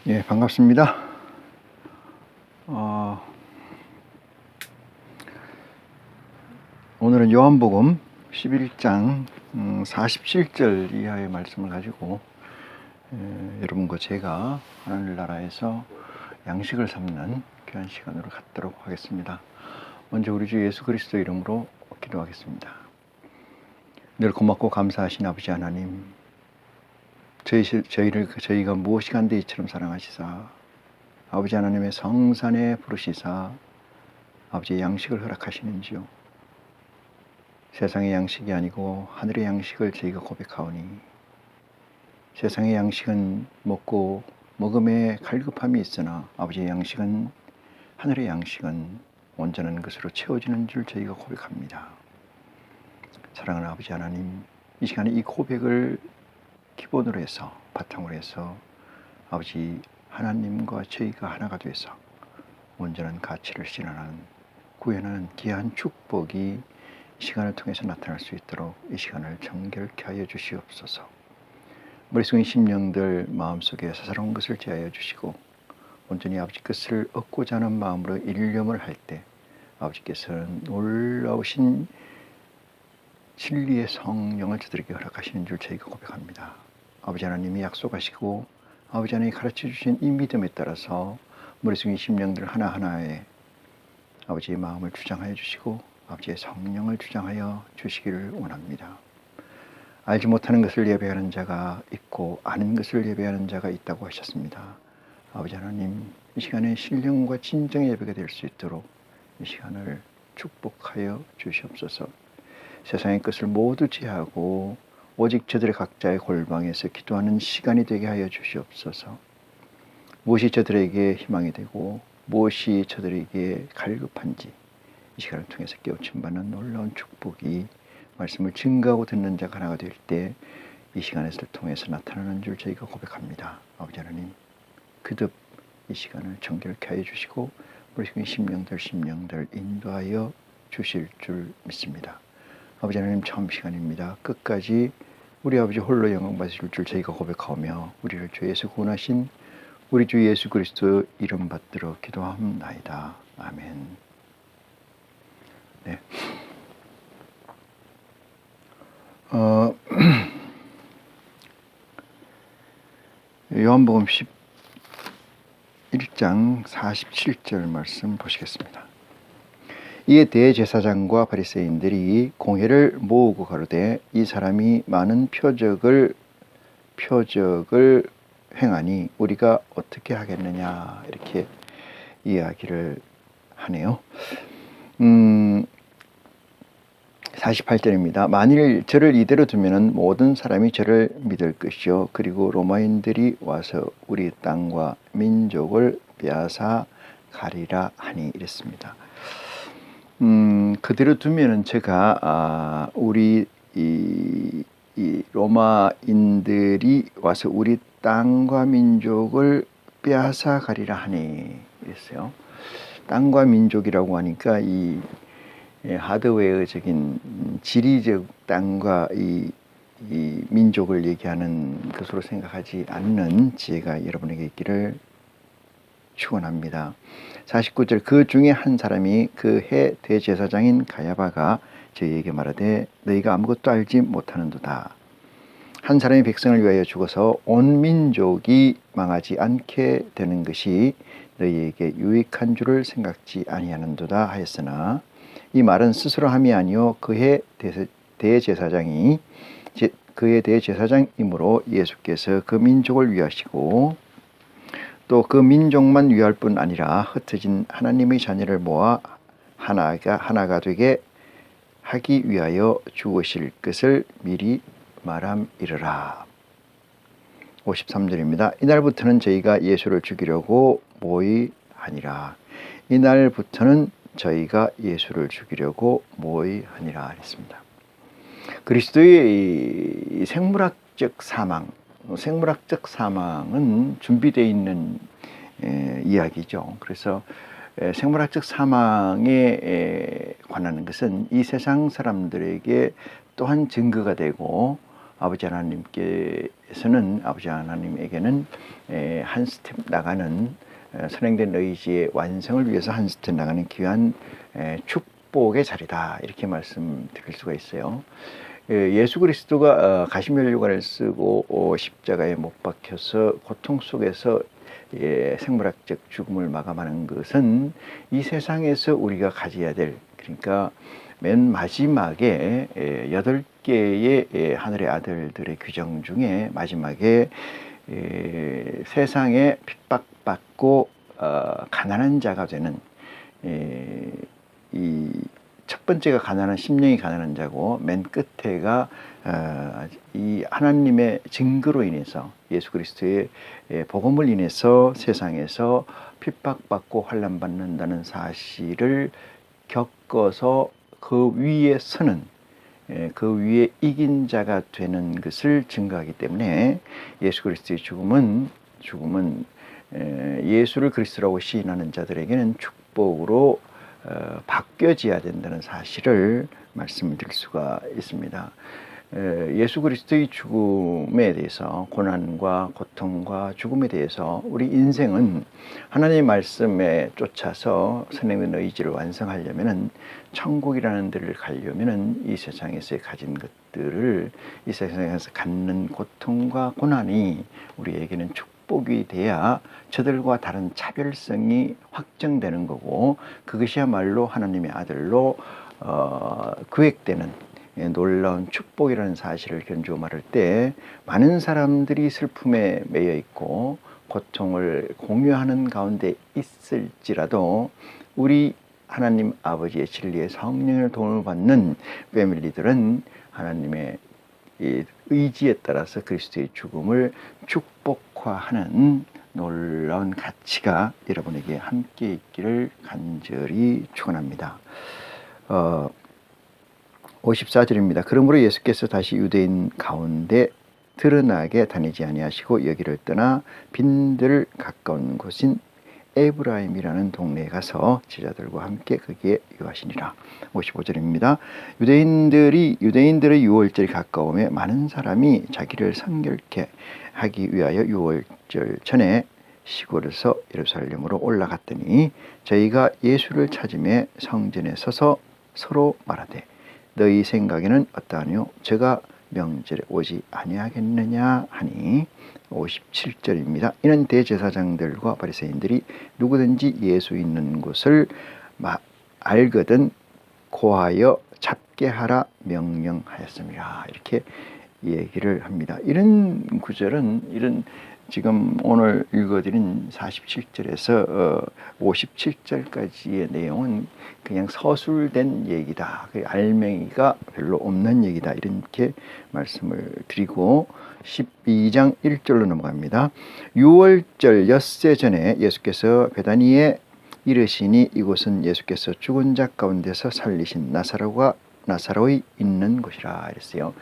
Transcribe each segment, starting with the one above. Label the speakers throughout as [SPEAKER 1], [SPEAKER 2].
[SPEAKER 1] 예, 반갑습니다. 어, 오늘은 요한복음 11장 47절 이하의 말씀을 가지고 여러분과 제가 하늘나라에서 양식을 삼는 귀한 시간으로 갖도록 하겠습니다. 먼저 우리 주 예수 그리스도 이름으로 기도하겠습니다. 늘 고맙고 감사하신 아버지 하나님, 저희가 무엇이 간데 이처럼 사랑하시사 아버지 하나님의 성산에 부르시사 아버지의 양식을 허락하시는지요. 세상의 양식이 아니고 하늘의 양식을 저희가 고백하오니 세상의 양식은 먹고 먹음에 갈급함이 있으나 아버지의 양식은, 하늘의 양식은 온전한 것으로 채워지는 줄 저희가 고백합니다. 사랑하는 아버지 하나님, 이 시간에 이 고백을 기본으로 해서, 바탕으로 해서 아버지 하나님과 저희가 하나가 돼서 온전한 가치를 실현하는, 구현하는 귀한 축복이 이 시간을 통해서 나타날 수 있도록 이 시간을 정결케 하여 주시옵소서. 머릿속의 심령들 마음속에 사사로운 것을 제하여 주시고 온전히 아버지 것을 얻고자 하는 마음으로 일념을 할 때 아버지께서는 놀라우신 진리의 성령을 저들에게 허락하시는 줄 저희가 고백합니다. 아버지 하나님이 약속하시고 아버지 하나님이 가르쳐 주신 이 믿음에 따라서 머릿속의 심령들 하나하나에 아버지의 마음을 주장하여 주시고 아버지의 성령을 주장하여 주시기를 원합니다. 알지 못하는 것을 예배하는 자가 있고 아는 것을 예배하는 자가 있다고 하셨습니다. 아버지 하나님, 이 시간에 신령과 진정의 예배가 될 수 있도록 이 시간을 축복하여 주시옵소서. 세상의 것을 모두 제하고 오직 저들의 각자의 골방에서 기도하는 시간이 되게 하여 주시옵소서. 무엇이 저들에게 희망이 되고 무엇이 저들에게 갈급한지 이 시간을 통해서 깨우침 받는 놀라운 축복이 말씀을 증거하고 듣는 자가 하나가 될 때 이 시간을 통해서 나타나는 줄 저희가 고백합니다. 아버지 하나님, 그듭 이 시간을 정결케 하여 주시고 우리 심령들 인도하여 주실 줄 믿습니다. 아버지 하나님, 처음 시간입니다. 끝까지 우리 아버지 홀로 영광 받으실 줄 저희가 고백하며 우리를 주에서 구원하신 우리 주 예수 그리스도 이름 받들어 기도함나이다. 아멘. 네. 요한복음 11장 47절 말씀 보시겠습니다. 이에 대제사장과 바리새인들이 공회를 모으고 가로되 이 사람이 많은 표적을 행하니 우리가 어떻게 하겠느냐, 이렇게 이야기를 하네요. 48절입니다. 만일 저를 이대로 두면은 모든 사람이 저를 믿을 것이요 그리고 로마인들이 와서 우리 땅과 민족을 빼앗아 가리라 하니, 이랬습니다. 그대로 두면은 제가 우리 이 로마인들이 와서 우리 땅과 민족을 빼앗아 가리라 하니, 이랬어요. 땅과 민족이라고 하니까 이 하드웨어적인 지리적 땅과 이 민족을 얘기하는 것으로 생각하지 않는 지혜가 여러분에게 있기를 축원합니다. 49절, 그 중에 한 사람이 그 해 대제사장인 가야바가 저희에게 말하되 너희가 아무것도 알지 못하는도다. 한 사람이 백성을 위하여 죽어서 온 민족이 망하지 않게 되는 것이 너희에게 유익한 줄을 생각지 아니하는도다 하였으나 이 말은 스스로 함이 아니요 그의 대제사장이므로 예수께서 그 민족을 위하시고 또 그 민족만 위할 뿐 아니라 흩어진 하나님의 자녀를 모아 하나가 되게 하기 위하여 죽으실 것을 미리 말함이르라. 53절입니다. 이날부터는 저희가 예수를 죽이려고 모의하니라. 이날부터는 저희가 예수를 죽이려고 모의하니라 했습니다. 그리스도의 생물학적 사망은 준비되어 있는 이야기죠. 그래서 생물학적 사망에 관한 것은 이 세상 사람들에게 또한 증거가 되고 아버지 하나님께서는 아버지 하나님에게는 한 스텝 나가는 선행된 의지의 완성을 위해서 한 스텝 나가는 귀한 축복의 자리다 이렇게 말씀드릴 수가 있어요. 예수 그리스도가 가시면류관을 쓰고 십자가에 못 박혀서 고통 속에서 생물학적 죽음을 마감하는 것은 이 세상에서 우리가 가져야 될, 그러니까 맨 마지막에 8개의 하늘의 아들들의 규정 중에 마지막에 세상에 핍박받고 가난한 자가 되는, 이 첫 번째가 가난한, 심령이 가난한 자고, 맨 끝에가 이 하나님의 증거로 인해서, 예수 그리스도의 복음을 인해서 세상에서 핍박받고 환난받는다는 사실을 겪어서 그 위에 서는, 그 위에 이긴 자가 되는 것을 증거하기 때문에 예수 그리스도의 죽음은 예수를 그리스도라고 시인하는 자들에게는 축복으로 바뀌어져야 된다는 사실을 말씀드릴 수가 있습니다. 예수 그리스도의 죽음에 대해서, 고난과 고통과 죽음에 대해서 우리 인생은 하나님의 말씀에 쫓아서 선행된 의지를 완성하려면은, 천국이라는 데를 가려면은 이 세상에서 가진 것들을, 이 세상에서 갖는 고통과 고난이 우리에게는 축복이 돼야 저들과 다른 차별성이 확정되는 거고, 그것이야말로 하나님의 아들로 구획되는 놀라운 축복이라는 사실을 견주어 말할 때, 많은 사람들이 슬픔에 매여 있고 고통을 공유하는 가운데 있을지라도 우리 하나님 아버지의 진리의 성령의 도움을 받는 패밀리들은 하나님의 의지에 따라서 그리스도의 죽음을 축복화하는 놀라운 가치가 여러분에게 함께 있기를 간절히 축원합니다. 54절입니다. 그러므로 예수께서 다시 유대인 가운데 드러나게 다니지 아니하시고 여기를 떠나 빈들 가까운 곳인 에브라임이라는 동네에 가서 제자들과 함께 거기에 유하시니라. 55절입니다. 유대인들의 유월절이 가까움에 많은 사람이 자기를 성결케 하기 위하여 유월절 전에 시골에서 예루살렘으로 올라갔더니 저희가 예수를 찾음에 성전에 서서 서로 말하되 너희 생각에는 어떠하뇨? 제가 명절에 오지 아니하겠느냐 하니. 57절입니다. 이는 대제사장들과 바리새인들이 누구든지 예수 있는 곳을 알거든 고하여 잡게 하라 명령하였습니다. 이렇게 얘기를 합니다. 이런 구절은, 이런 지금 오늘 읽어드린 47절에서 57절까지의 내용은 그냥 서술된 얘기다, 알맹이가 별로 없는 얘기다, 이렇게 말씀을 드리고 12장 1절로 넘어갑니다. 6월절 엿새 전에 예수께서 베다니에 이르시니 이곳은 예수께서 죽은 자 가운데서 살리신 나사로의 있는 곳이라 했어요.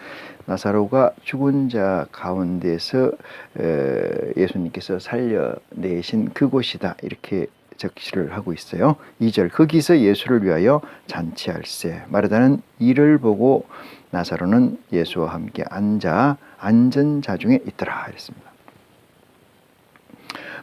[SPEAKER 1] 나사로가 죽은 자 가운데서 예수님께서 살려내신 그곳이다, 이렇게 적시를 하고 있어요. 2절 거기서 예수를 위하여 잔치할세 마르다는 이를 보고 나사로는 예수와 함께 앉은 자 중에 있더라 했습니다.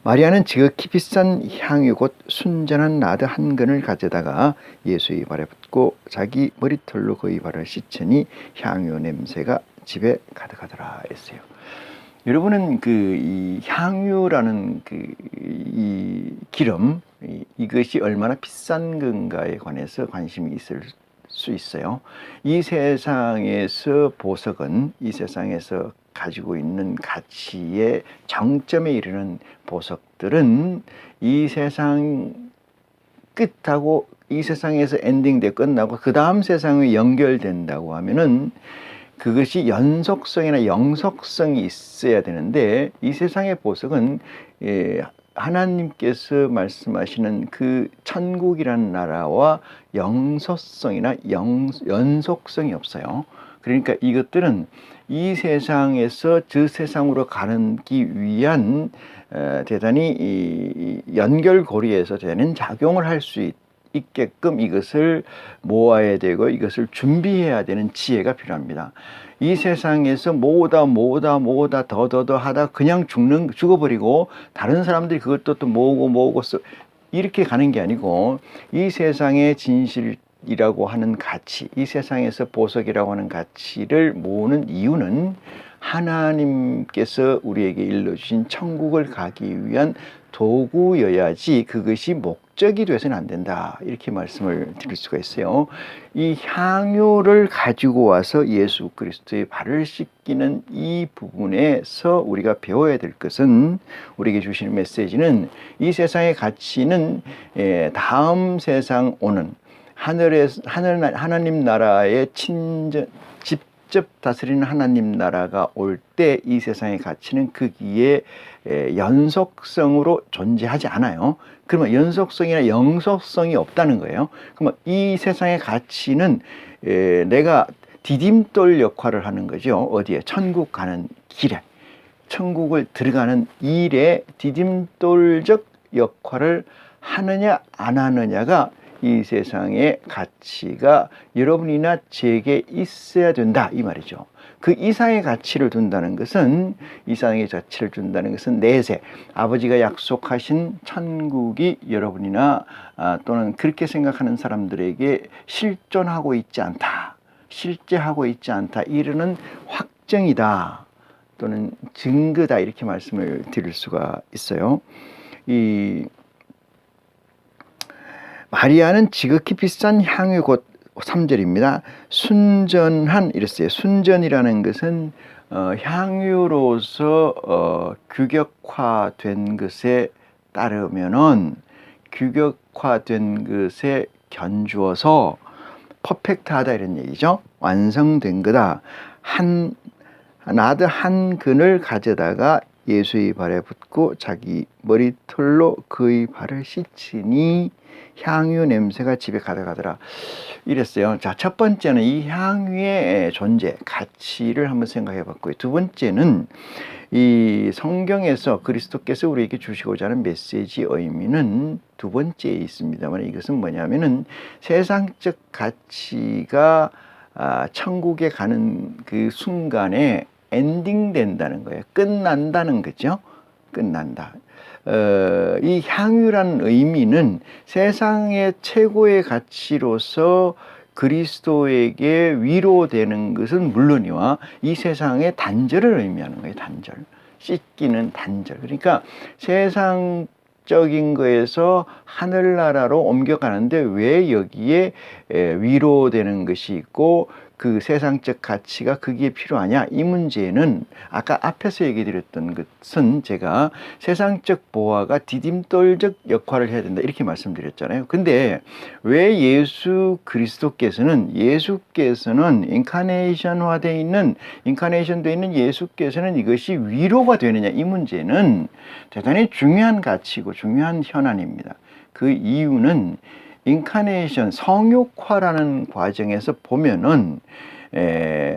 [SPEAKER 1] 마리아는 지극히 비싼 향유 곧 순전한 나드 한 근을 가져다가 예수의 발에 붓고 자기 머리털로 그의 발을 씻으니 향유 냄새가 집에 가득하더라 했어요. 여러분은 이 향유라는 이 기름, 이것이 얼마나 비싼 건가에 관해서 관심이 있을 수 있어요. 이 세상에서 보석은, 이 세상에서 가지고 있는 가치의 정점에 이르는 보석들은 이 세상 끝하고, 이 세상에서 엔딩돼 끝나고 그 다음 세상에 연결된다고 하면은 그것이 연속성이나 영속성이 있어야 되는데, 이 세상의 보석은 하나님께서 말씀하시는 그 천국이라는 나라와 영속성이나 연속성이 없어요. 그러니까 이것들은 이 세상에서 저 세상으로 가기 위한 대단히 이 연결고리에서 되는 작용을 할 수 있게끔 이것을 모아야 되고 이것을 준비해야 되는 지혜가 필요합니다. 이 세상에서 모으다 더 하다 그냥 죽어버리고 다른 사람들이 그것도 또 모으고 이렇게 가는 게 아니고, 이 세상의 진실이라고 하는 가치, 이 세상에서 보석이라고 하는 가치를 모으는 이유는 하나님께서 우리에게 일러주신 천국을 가기 위한 도구여야지 그것이 목적이 돼서는 안 된다, 이렇게 말씀을 드릴 수가 있어요. 이 향유를 가지고 와서 예수 그리스도의 발을 씻기는 이 부분에서 우리가 배워야 될 것은, 우리에게 주시는 메시지는, 이 세상의 가치는 다음 세상 오는 하나님 나라의 직접 다스리는 하나님 나라가 올 때 이 세상의 가치는 거기에 연속성으로 존재하지 않아요. 그러면 연속성이나 영속성이 없다는 거예요. 그러면 이 세상의 가치는 내가 디딤돌 역할을 하는 거죠. 어디에? 천국 가는 길에, 천국을 들어가는 일에 디딤돌적 역할을 하느냐 안 하느냐가 이 세상의 가치가 여러분이나 제게 있어야 된다, 이 말이죠. 그 이상의 가치를 둔다는 것은, 이상의 가치를 준다는 것은 내세 아버지가 약속하신 천국이 여러분이나 또는 그렇게 생각하는 사람들에게 실존하고 있지 않다, 실제하고 있지 않다, 이르는 확정이다 또는 증거다, 이렇게 말씀을 드릴 수가 있어요. 이 마리아는 지극히 비싼 향유, 곧 3절입니다. 순전한, 이랬어요. 순전이라는 것은 향유로서 규격화된 것에 따르면은, 규격화된 것에 견주어서 퍼펙트하다, 이런 얘기죠. 완성된 거다. 나드 한 근을 가져다가 예수의 발에 붓고 자기 머리털로 그의 발을 씻으니 향유 냄새가 집에 가득하더라, 이랬어요. 자, 첫 번째는 이 향유의 존재, 가치를 한번 생각해 봤고요. 두 번째는 이 성경에서 그리스도께서 우리에게 주시고자 하는 메시지 의미는 두 번째에 있습니다만, 이것은 뭐냐면은 세상적 가치가 천국에 가는 그 순간에 엔딩된다는 거예요. 끝난다는 거죠. 끝난다. 이 향유라는 의미는 세상의 최고의 가치로서 그리스도에게 위로되는 것은 물론이와 이 세상의 단절을 의미하는 거예요. 단절. 씻기는 단절. 그러니까 세상적인 거에서 하늘나라로 옮겨가는데 왜 여기에 위로되는 것이 있고 그 세상적 가치가 거기에 필요하냐, 이 문제는 아까 앞에서 얘기 드렸던 것은 제가 세상적 보화가 디딤돌적 역할을 해야 된다, 이렇게 말씀드렸잖아요. 근데 왜 예수께서는 인카네이션되어 있는 예수께서는 이것이 위로가 되느냐, 이 문제는 대단히 중요한 가치고 중요한 현안입니다. 그 이유는 인카네이션, 성육화라는 과정에서 보면은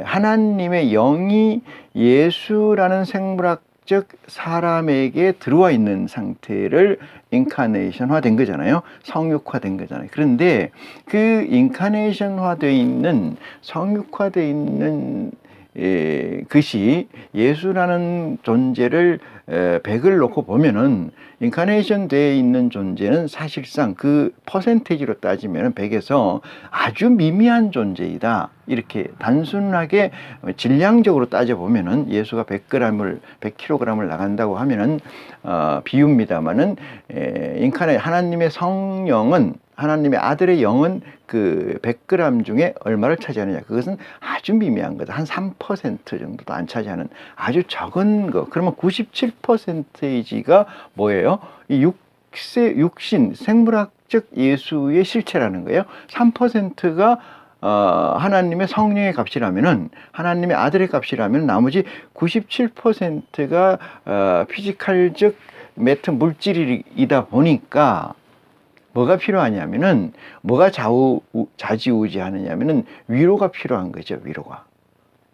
[SPEAKER 1] 하나님의 영이 예수라는 생물학적 사람에게 들어와 있는 상태를 인카네이션화된 거잖아요. 성육화된 거잖아요. 그런데 그 인카네이션화되어 있는, 성육화되어 있는 것이 예수라는 존재를 100을 놓고 보면은 인카네이션 되어 있는 존재는 사실상 그 퍼센테이지로 따지면 100에서 아주 미미한 존재이다, 이렇게 단순하게 질량적으로 따져보면은 예수가 100kg을 나간다고 하면은 비유입니다만은 하나님의 성령은, 하나님의 아들의 영은 그 100g 중에 얼마를 차지하느냐, 그것은 아주 미미한 거다. 한 3% 정도도 안 차지하는 아주 적은 거. 그러면 97%가 뭐예요? 이 육신, 생물학적 예수의 실체라는 거예요. 3%가 하나님의 성령의 값이라면은, 하나님의 아들의 값이라면, 나머지 97%가 피지컬적 물질이다 보니까 뭐가 필요하냐면은, 뭐가 좌지우지하느냐면은 위로가 필요한 거죠. 위로가.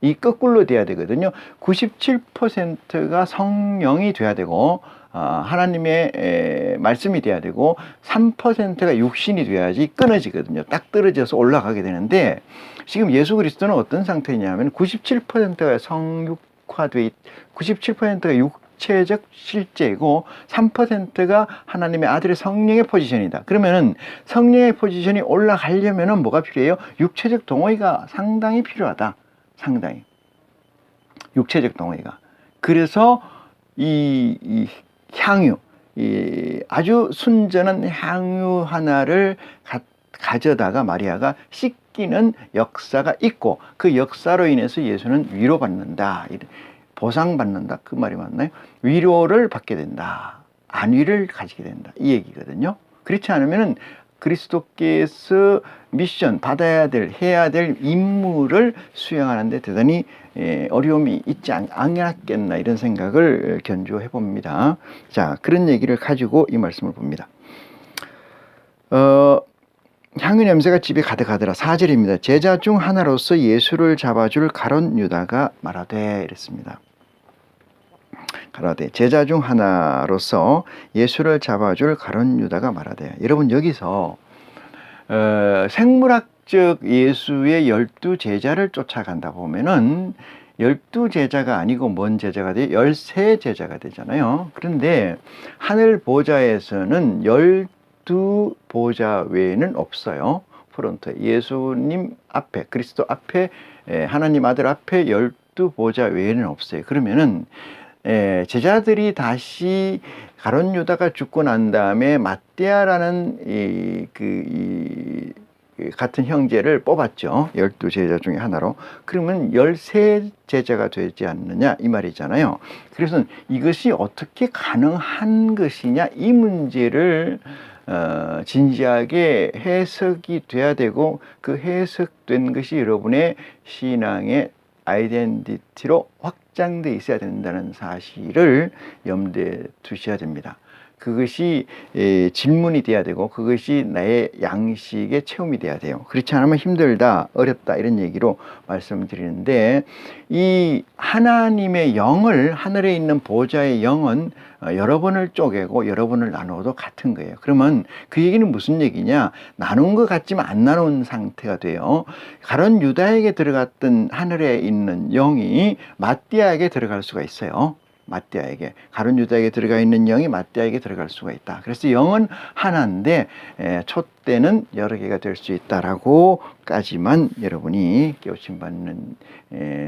[SPEAKER 1] 이 거꾸로 돼야 되거든요. 97%가 성령이 돼야 되고 하나님의 말씀이 돼야 되고 3%가 육신이 돼야지 끊어지거든요. 딱 떨어져서 올라가게 되는데 지금 예수 그리스도는 어떤 상태냐면 97%가 성육화돼 97%가 육체적 실제이고 3%가 하나님의 아들의 성령의 포지션이다. 그러면은 성령의 포지션이 올라가려면은 뭐가 필요해요? 육체적 동의가 상당히 필요하다. 상당히 육체적 동의가. 그래서 이 향유, 이 아주 순전한 향유 하나를 가져다가 마리아가 씻기는 역사가 있고 그 역사로 인해서 예수는 위로받는다. 보상받는다. 그 말이 맞나요? 위로를 받게 된다. 안위를 가지게 된다. 이 얘기거든요. 그렇지 않으면은 그리스도께서 미션 받아야 될, 해야 될 임무를 수행하는데 대단히 어려움이 있지 않겠나 이런 생각을 견주해 봅니다. 자, 그런 얘기를 가지고 이 말씀을 봅니다. 향유 냄새가 집에 가득하더라. 4절입니다. 제자 중 하나로서 예수를 잡아줄 가룟 유다가 말하되 이랬습니다. 가라데 제자 중 하나로서 예수를 잡아줄 가룟 유다가 말하되. 여러분 여기서 생물학적 예수의 12제자를 쫓아간다 보면은 12제자가 아니고 뭔 제자가 돼요? 13제자가 되잖아요. 그런데 하늘 보좌에서는 12보좌 외에는 없어요. 프론트 예수님 앞에 그리스도 앞에 하나님 아들 앞에 12보좌 외에는 없어요. 그러면은 제자들이 다시 가룟 유다가 죽고 난 다음에 mat대아라는 같은 형제를 뽑았죠. 12제자 중에 하나로. 그러면 13제자가 되지 않느냐 이 말이잖아요. 그래서 이것이 어떻게 가능한 것이냐 이 문제를 진지하게 해석이 돼야 되고 그 해석된 것이 여러분의 신앙의 아이덴티티로 확장되어 있어야 된다는 사실을 염두에 두셔야 됩니다. 그것이 질문이 돼야 되고 그것이 나의 양식의 체험이 돼야 돼요. 그렇지 않으면 힘들다, 어렵다 이런 얘기로 말씀드리는데 이 하나님의 영을 하늘에 있는 보좌의 영은 여러 번을 쪼개고 여러 번을 나누어도 같은 거예요. 그러면 그 얘기는 무슨 얘기냐? 나눈 것 같지만 안 나눈 상태가 돼요. 가룟 유다에게 들어갔던 하늘에 있는 영이 mat대아에게 들어갈 수가 있어요. mat대아에게 가룟 유다에게 들어가 있는 영이 mat대아에게 들어갈 수가 있다. 그래서 영은 하나인데 촛대는 여러 개가 될 수 있다라고까지만 여러분이 깨우침 받는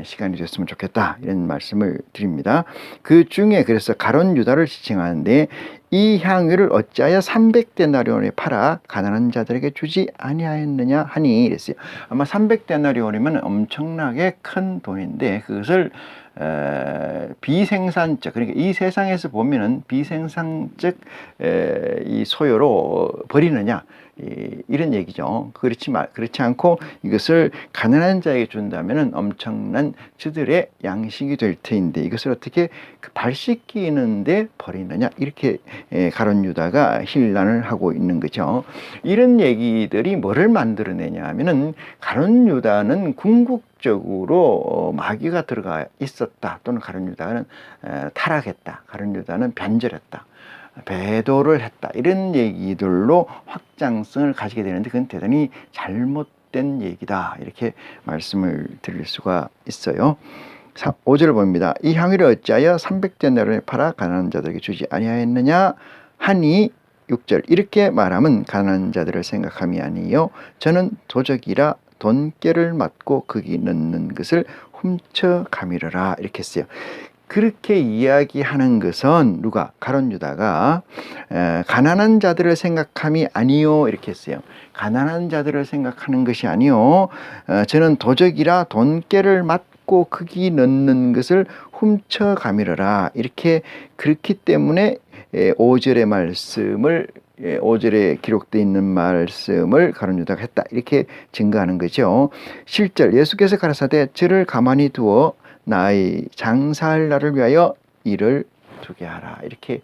[SPEAKER 1] 시간이 됐으면 좋겠다 이런 말씀을 드립니다. 그 중에 그래서 가룟 유다를 지칭하는데 이 향유를 어찌하여 300데나리온에 팔아 가난한 자들에게 주지 아니하였느냐 하니 이랬어요. 아마 300데나리온이면 엄청나게 큰 돈인데 그것을 비생산적 그러니까 이 세상에서 보면은 비생산적 이 소요로 버리느냐 이런 얘기죠. 그렇지 않고 이것을 가난한 자에게 준다면은 엄청난 저들의 양식이 될 터인데 이것을 어떻게 발씻기는데 버리느냐 이렇게 가룟 유다가 힐난을 하고 있는 거죠. 이런 얘기들이 뭐를 만들어내냐 하면은 가룟 유다는 궁극적으로 마귀가 들어가 있었다 또는 가룟 유다는 타락했다. 가룟 유다는 변절했다. 배도를 했다. 이런 얘기들로 확장성을 가지게 되는데 그건 대단히 잘못된 얘기다. 이렇게 말씀을 드릴 수가 있어요. 5절을 봅니다. 이 향유를 어찌하여 300데나리온에 팔아 가난한 자들에게 주지 아니하였느냐 하니 6절 이렇게 말하면 가난한 자들을 생각함이 아니요 저는 도적이라 돈깨를 맞고 거기 넣는 것을 훔쳐 가미르라 이렇게 했어요. 그렇게 이야기하는 것은 누가? 가룟 유다가 가난한 자들을 생각함이 아니요 이렇게 했어요. 가난한 자들을 생각하는 것이 아니요 저는 도적이라 돈깨를 맞고 거기 넣는 것을 훔쳐 가미르라 이렇게 그렇기 때문에 5절의 말씀을 5절에 기록되어 있는 말씀을 가룟 유다가 했다 이렇게 증거하는 거죠. 7절 예수께서 가라사대 저를 가만히 두어 나의 장사할 날을 위하여 일을 두게 하라 이렇게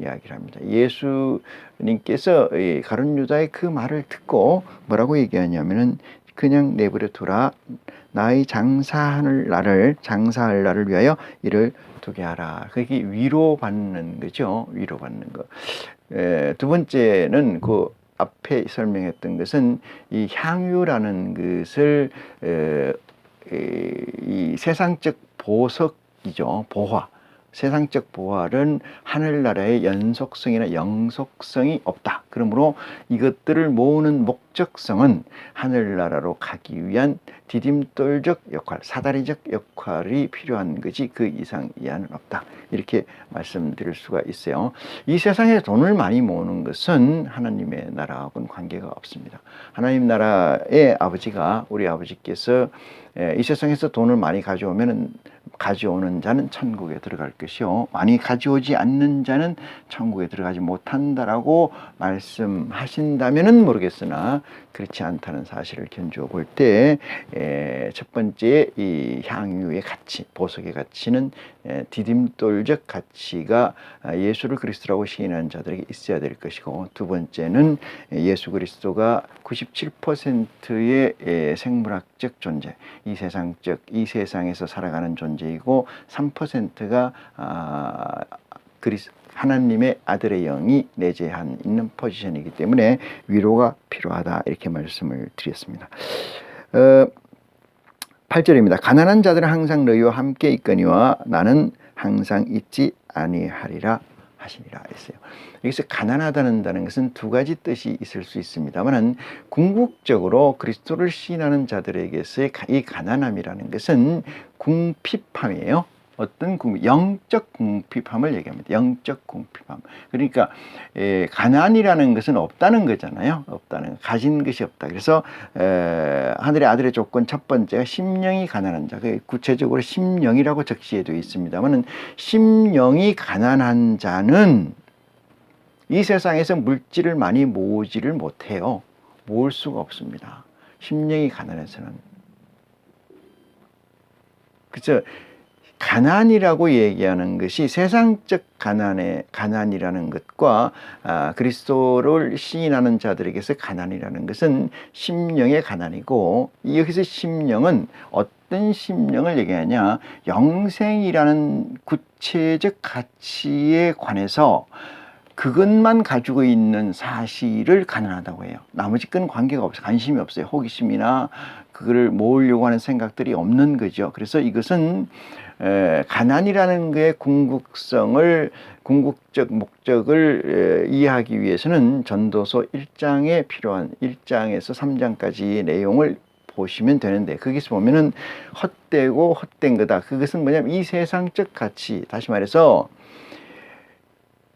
[SPEAKER 1] 이야기를 합니다. 예수님께서 가룟 유다의 그 말을 듣고 뭐라고 얘기하냐면은 그냥 내버려 두라. 나의 장사할 날을 위하여 이를 두게 하라. 그게 위로받는 거죠. 위로받는 거. 두 번째는 그 앞에 설명했던 것은 이 향유라는 것을 이 세상적 보석이죠. 보화. 세상적 보화는 하늘나라의 연속성이나 영속성이 없다. 그러므로 이것들을 모으는 목적성은 하늘나라로 가기 위한 디딤돌적 역할, 사다리적 역할이 필요한 거지 그 이상 이하는 없다. 이렇게 말씀드릴 수가 있어요. 이 세상에 돈을 많이 모으는 것은 하나님의 나라하고는 관계가 없습니다. 하나님 나라의 아버지가, 우리 아버지께서 이 세상에서 돈을 많이 가져오는 자는 천국에 들어갈 것이요, 많이 가져오지 않는 자는 천국에 들어가지 못한다라고 말씀하신다면은 모르겠으나 그렇지 않다는 사실을 견주어 볼 때 첫 번째 이 향유의 가치, 보석의 가치는 디딤돌적 가치가 예수를 그리스도라고 시인하는 자들에게 있어야 될 것이고, 두 번째는 예수 그리스도가 97%의 생물학적 존재, 이 세상에서 살아가는 존재이고 3%가 하나님의 아들의 영이 내재한 있는 포지션이기 때문에 위로가 필요하다, 이렇게 말씀을 드렸습니다. 8절입니다. 가난한 자들은 항상 너희와 함께 있거니와 나는 항상 있지 아니하리라 하시니라 했어요. 여기서 가난하다는 것은 두 가지 뜻이 있을 수 있습니다만, 궁극적으로 그리스도를 시인하는 자들에게서의 이 가난함이라는 것은 궁핍함이에요. 어떤 영적 궁핍함을 얘기합니다. 영적 궁핍함. 그러니까 가난이라는 것은 없다는 거잖아요. 가진 것이 없다. 그래서 하늘의 아들의 조건 첫 번째가 심령이 가난한 자. 구체적으로 심령이라고 적시해 되어 있습니다만, 심령이 가난한 자는 이 세상에서 물질을 많이 모으지를 못해요. 모을 수가 없습니다. 심령이 가난해서는. 그래서 가난이라고 얘기하는 것이 세상적 가난이라는 것과 그리스도를 시인하는 자들에게서 가난이라는 것은 심령의 가난이고, 여기서 심령은 어떤 심령을 얘기하냐, 영생이라는 구체적 가치에 관해서 그것만 가지고 있는 사실을 가난하다고 해요. 나머지 건 관계가 없어요. 관심이 없어요. 호기심이나 그걸 모으려고 하는 생각들이 없는 거죠. 그래서 이것은 가난이라는 게 궁극적 목적을 이해하기 위해서는 전도서 1장에 필요한 1장에서 3장까지의 내용을 보시면 되는데, 거기서 보면은 헛되고 헛된 거다. 그것은 뭐냐면 이 세상적 가치, 다시 말해서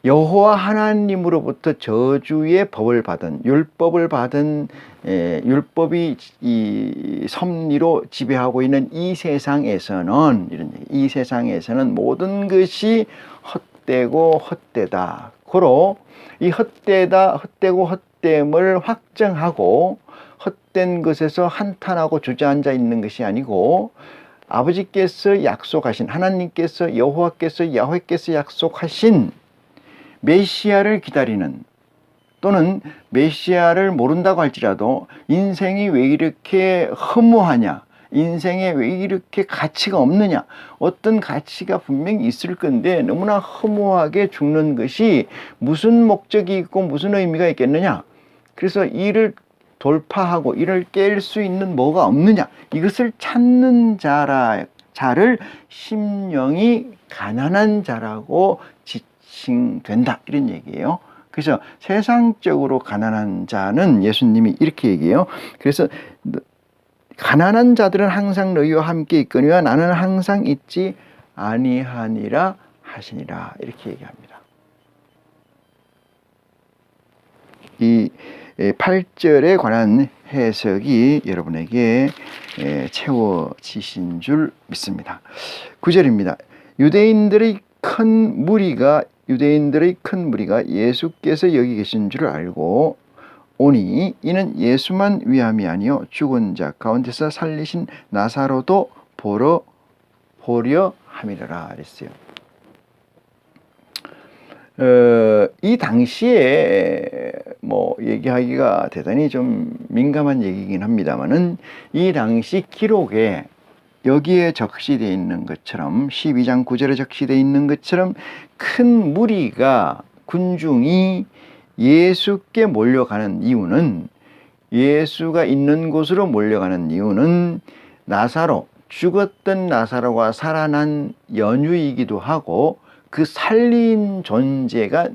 [SPEAKER 1] 여호와 하나님으로부터 저주의 법을 받은, 율법을 받은, 율법이 이 섭리로 지배하고 있는 이 세상에서는, 이 세상에서는 모든 것이 헛되고 헛되다. 고로 이 헛되고 헛됨을 확정하고 헛된 것에서 한탄하고 주저앉아 있는 것이 아니고, 아버지께서 약속하신, 하나님께서 야훼께서 약속하신 메시아를 기다리는, 또는 메시아를 모른다고 할지라도 인생이 왜 이렇게 허무하냐, 인생에 왜 이렇게 가치가 없느냐, 어떤 가치가 분명히 있을 건데 너무나 허무하게 죽는 것이 무슨 목적이 있고 무슨 의미가 있겠느냐. 그래서 이를 돌파하고 이를 깰 수 있는 뭐가 없느냐, 이것을 찾는 자를 심령이 가난한 자라고 된다, 이런 얘기예요. 그래서 세상적으로 가난한 자는 예수님이 이렇게 얘기해요. 그래서 가난한 자들은 항상 너희와 함께 있거니와 나는 항상 있지 아니하니라 하시니라, 이렇게 얘기합니다. 이 8절에 관한 해석이 여러분에게 채워지신 줄 믿습니다. 9절입니다. 유대인들의 큰 무리가 예수께서 여기 계신 줄 알고 오니 이는 예수만 위함이 아니요 죽은 자 가운데서 살리신 나사로도 보려 함이라 그랬어요. 이 당시에 뭐 얘기하기가 대단히 좀 민감한 얘기이긴 합니다만은 이 당시 기록에 여기에 적시되어 있는 것처럼 12장 9절에 적시되어 있는 것처럼 큰 무리가 군중이 예수께 몰려가는 이유는 예수가 있는 곳으로 몰려가는 이유는 나사로 죽었던 나사로가 살아난 연유이기도 하고 그 살린 존재가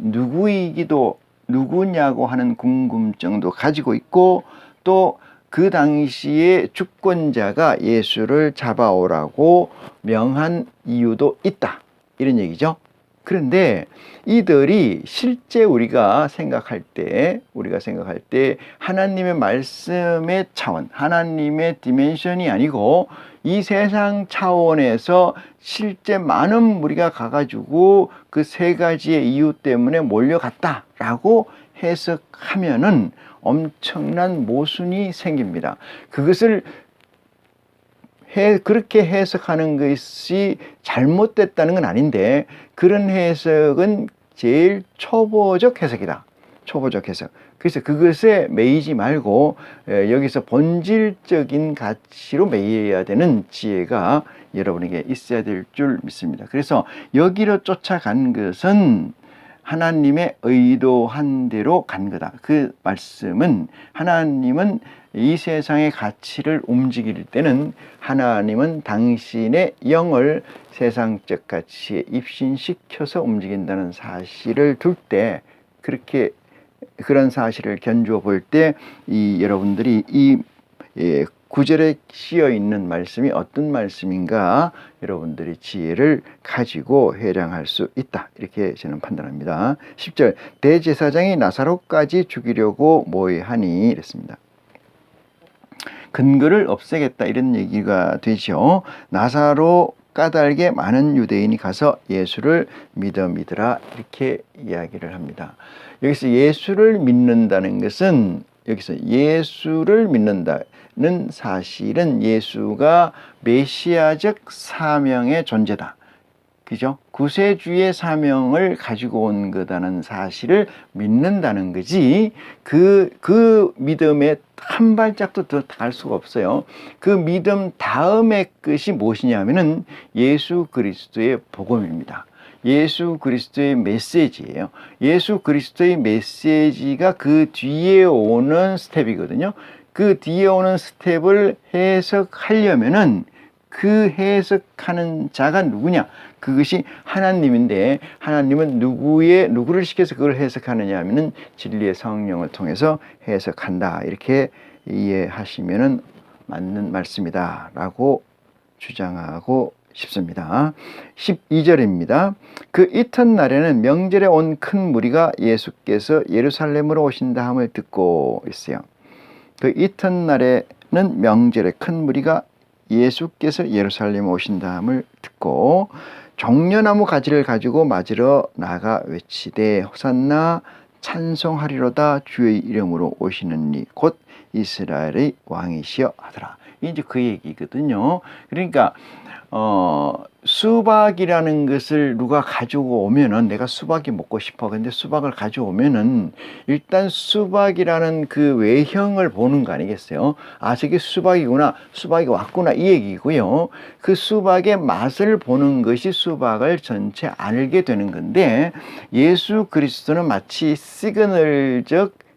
[SPEAKER 1] 누구냐고 하는 궁금증도 가지고 있고 또 그 당시에 주권자가 예수를 잡아오라고 명한 이유도 있다. 이런 얘기죠. 그런데 이들이 실제 우리가 생각할 때 하나님의 말씀의 차원, 하나님의 디멘션이 아니고 이 세상 차원에서 실제 많은 무리가 가가지고 그 세 가지의 이유 때문에 몰려갔다라고 해석하면은 엄청난 모순이 생깁니다. 그것을 그렇게 해석하는 것이 잘못됐다는 건 아닌데 그런 해석은 제일 초보적 해석이다. 초보적 해석. 그래서 그것에 매이지 말고 여기서 본질적인 가치로 매여야 되는 지혜가 여러분에게 있어야 될 줄 믿습니다. 그래서 여기로 쫓아간 것은 하나님의 의도한 대로 간 거다. 그 말씀은 하나님은 이 세상의 가치를 움직일 때는 하나님은 당신의 영을 세상적 가치에 입신시켜서 움직인다는 사실을 둘 때 그렇게 그런 사실을 견주어 볼 때 여러분들이 이 구절에 씌어 있는 말씀이 어떤 말씀인가 여러분들이 지혜를 가지고 회량할 수 있다. 이렇게 저는 판단합니다. 10절 대제사장이 나사로까지 죽이려고 모의하니 이랬습니다. 근거를 없애겠다 이런 얘기가 되죠. 나사로 까닭에 많은 유대인이 가서 예수를 믿으라 이렇게 이야기를 합니다. 여기서 예수를 믿는다는 것은 여기서 예수를 믿는다는 사실은 예수가 메시아적 사명의 존재다. 그죠? 구세주의 사명을 가지고 온 거다는 사실을 믿는다는 거지, 그 믿음에 한 발짝도 더 갈 수가 없어요. 그 믿음 다음의 것이 무엇이냐면은 예수 그리스도의 복음입니다. 예수 그리스도의 메시지예요. 예수 그리스도의 메시지가 그 뒤에 오는 스텝이거든요. 그 뒤에 오는 스텝을 해석하려면은 그 해석하는 자가 누구냐? 그것이 하나님인데 하나님은 누구를 시켜서 그걸 해석하느냐 하면은 진리의 성령을 통해서 해석한다. 이렇게 이해하시면은 맞는 말씀이다 라고 주장하고 싶습니다. 12절입니다. 그 이튿날에는 명절에 온 큰 무리가 예수께서 예루살렘으로 오신다 함을 듣고 있어요. 그 이튿날에는 명절에 큰 무리가 예수께서 예루살렘에 오신다 함을 듣고 종려나무 가지를 가지고 맞으러 나가 외치되 호산나 찬송하리로다 주의 이름으로 오시는 이 곧 이스라엘의 왕이시여 하더라. 이제 그 얘기거든요. 그러니까 수박이라는 것을 누가 가지고 오면은 내가 수박이 먹고 싶어. 근데 수박을 가져오면은 일단 수박이라는 그 외형을 보는 거 아니겠어요? 아, 저게 수박이구나. 수박이 왔구나. 이 얘기고요. 그 수박의 맛을 보는 것이 수박을 전체 알게 되는 건데 예수 그리스도는 마치 시그널적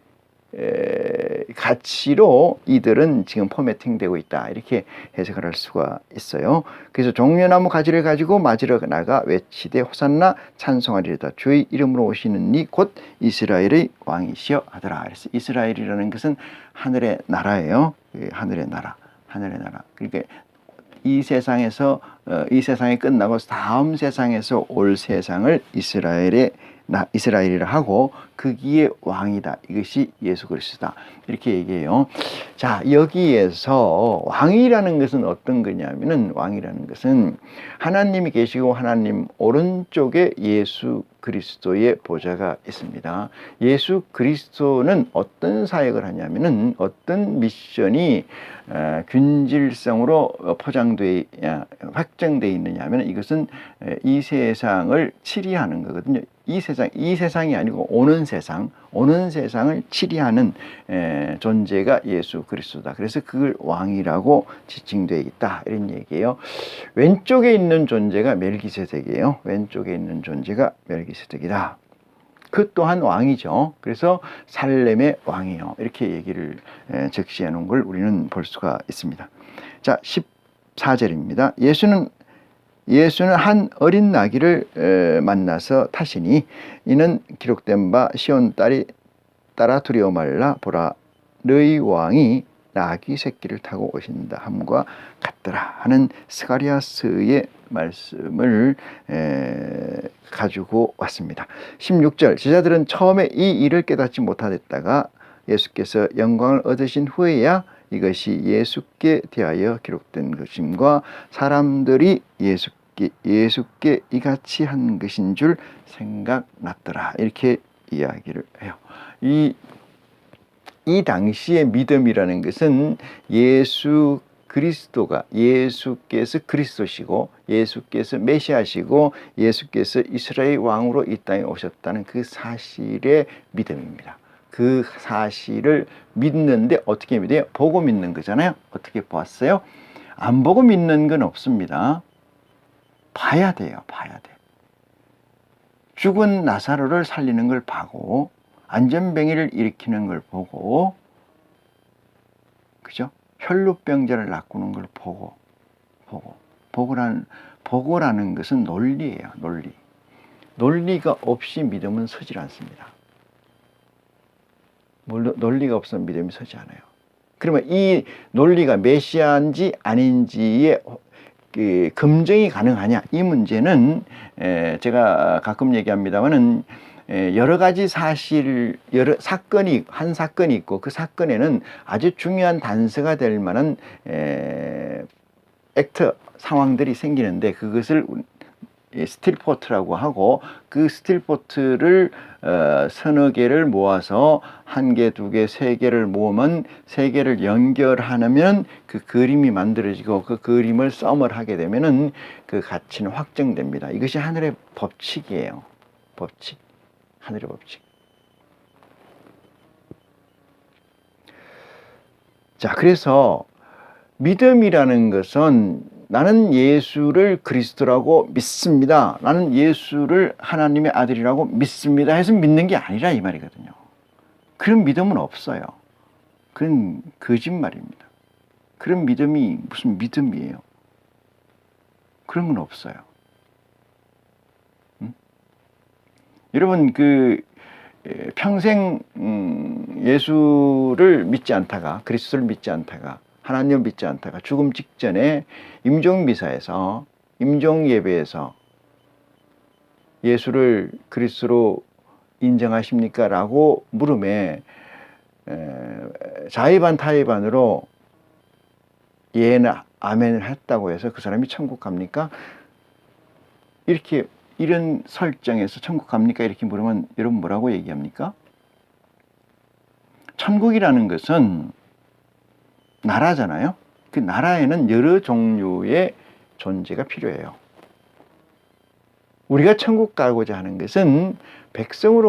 [SPEAKER 1] 가치로 이들은 지금 포매팅 되고 있다. 이렇게 해석을 할 수가 있어요. 그래서 종려나무 가지를 가지고 맞으러 나가 외치되 호산나 찬송하리로다 주의 이름으로 오시는 이 곧 이스라엘의 왕이시여 하더라. 그래서 이스라엘이라는 것은 하늘의 나라예요. 하늘의 나라. 그러니까 이 세상이 끝나고 다음 세상에서 올 세상을 이스라엘이라 하고 거기에 왕이다. 이것이 예수 그리스도다. 이렇게 얘기해요. 자, 여기에서 왕이라는 것은 어떤 거냐면은 왕이라는 것은 하나님이 계시고 하나님 오른쪽에 예수 그리스도의 보좌가 있습니다. 예수 그리스도는 어떤 사역을 하냐면은 어떤 미션이 균질성으로 확정되어 있느냐 하면 이것은 이 세상을 치리하는 거거든요. 이 세상이 아니고 오는 세상을 치리하는 존재가 예수 그리스도다. 그래서 그걸 왕이라고 지칭되어 있다. 이런 얘기예요. 왼쪽에 있는 존재가 멜기세덱이에요. 왼쪽에 있는 존재가 멜기세덱이다. 그 또한 왕이죠. 그래서 살렘의 왕이요. 이렇게 얘기를 적시해 놓은 걸 우리는 볼 수가 있습니다. 자, 14절입니다. 예수는 한 어린 나귀를 만나서 타시니 이는 기록된 바 시온 딸이 따라 두려워 말라 보라 너희 왕이 나귀 새끼를 타고 오신다 함과 같더라 하는 스가랴서의 말씀을 가지고 왔습니다. 16절 제자들은 처음에 이 일을 깨닫지 못하였다가 예수께서 영광을 얻으신 후에야 이것이 예수께 대하여 기록된 것임과 사람들이 예수께 이같이 한 것인 줄 생각났더라. 이렇게 이야기를 해요. 이 당시의 믿음이라는 것은 예수 그리스도가 예수께서 그리스도시고 예수께서 메시아시고 예수께서 이스라엘 왕으로 이 땅에 오셨다는 그 사실의 믿음입니다. 그 사실을 믿는데 어떻게 믿어요? 보고 믿는 거잖아요. 어떻게 보았어요? 안 보고 믿는 건 없습니다. 봐야 돼요. 봐야 돼. 죽은 나사로를 살리는 걸 보고 안전병이를 일으키는 걸 보고 그죠? 혈루병자를 낚는 걸 보고라는 것은 논리예요. 논리가 없이 믿음은 서질 않습니다. 논리가 없으면 믿음이 서지 않아요. 그러면 이 논리가 메시아인지 아닌지의 검증이 가능하냐? 이 문제는 제가 가끔 얘기합니다만은 여러 가지 한 사건이 있고 그 사건에는 아주 중요한 단서가 될 만한 상황들이 생기는데 그것을 스틸포트라고 하고 그 스틸포트를 서너 개를 모아서 한 개, 두 개, 세 개를 모으면 세 개를 연결하면 그 그림이 만들어지고 그 그림을 썸을 하게 되면은 그 가치는 확정됩니다. 이것이 하늘의 법칙이에요. 하늘의 법칙. 자, 그래서 믿음이라는 것은 나는 예수를 그리스도라고 믿습니다. 나는 예수를 하나님의 아들이라고 믿습니다. 해서 믿는 게 아니라 이 말이거든요. 그런 믿음은 없어요. 그건 거짓말입니다. 그런 믿음이 무슨 믿음이에요? 그런 건 없어요. 여러분 평생 예수를 믿지 않다가 그리스도를 믿지 않다가 하나님을 믿지 않다가 죽음 직전에 임종미사에서 임종예배에서 예수를 그리스도로 인정하십니까? 라고 물음에 자의반 타의반으로 예나 아멘을 했다고 해서 그 사람이 천국 갑니까? 이런 설정에서 천국 갑니까? 이렇게 물으면 여러분 뭐라고 얘기합니까? 천국이라는 것은 나라잖아요. 그 나라에는 여러 종류의 존재가 필요해요. 우리가 천국 가고자 하는 것은 백성으로